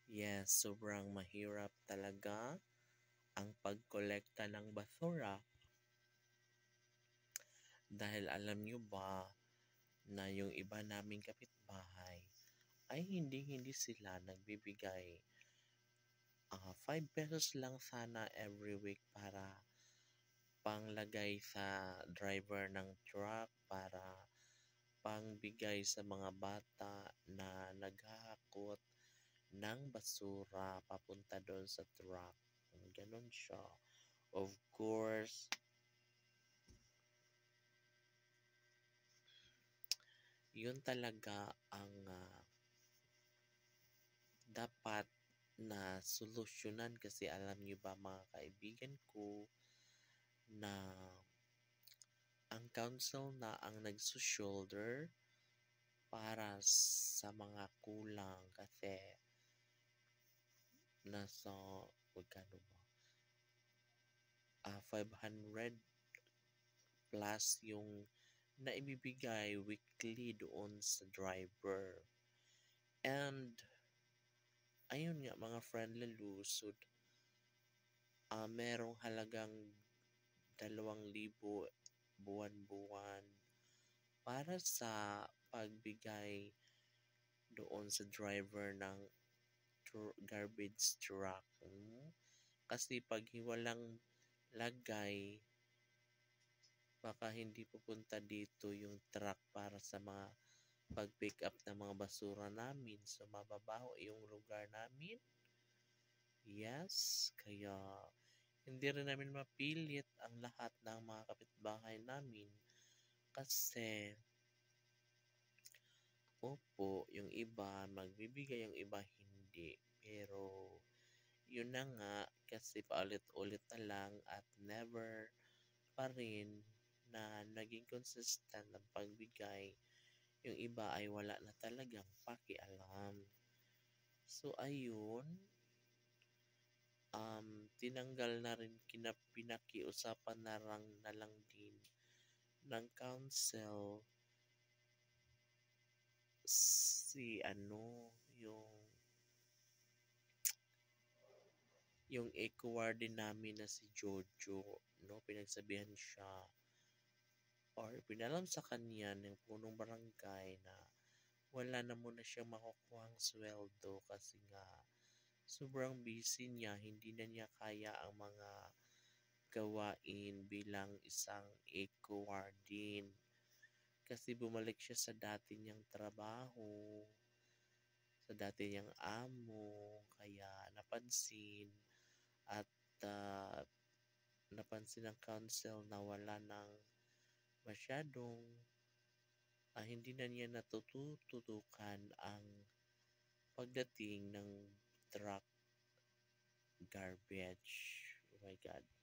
Yes, sobrang mahirap talaga ang pagkolekta ng basura dahil alam nyo ba na yung iba naming kapitbahay ay hindi sila nagbibigay 5 pesos lang sana every week para panglagay sa driver ng truck para pangbigay sa mga bata na naghahakot ng basura papunta doon sa truck. Ganon siya. Of course, yun talaga ang dapat na solusyonan kasi alam niyo ba mga kaibigan ko na ang council na ang nagsushoulder para sa mga kulang kasi nasa magkano ba? 500 plus yung naibibigay weekly doon sa driver. And ayun nga mga friendly lusod, merong halagang 2,000 buwan-buwan para sa pagbigay doon sa driver ng garbage truck. Kasi pag walang lagay, baka hindi pupunta dito yung truck para sa mga pag-pick up ng mga basura namin. So, mababaho yung lugar namin. Yes, kaya hindi rin namin mapilit ang lahat ng mga kapitbahay namin kasi opo, yung iba magbibigay, yung iba hindi. Pero yun na nga kasi paulit-ulit na lang at never pa rin na naging consistent ang pagbigay. Yung iba ay wala na talagang pakialam. So ayun, tinanggal na rin pinakiusapan na lang din ng council si yung eco-warden namin na si Jojo, no, pinagsabihan siya or pinalam sa kanya ng punong barangay na wala na muna siyang makukuhang sweldo kasi nga sobrang busy niya, hindi na niya kaya ang mga gawain bilang isang eco-warden. Kasi bumalik siya sa dati niyang trabaho, sa dati niyang amo, kaya napansin at uh, napansin ng council na wala ng masyadong hindi na niya natututukan ang pagdating ng truck garbage. Oh my God.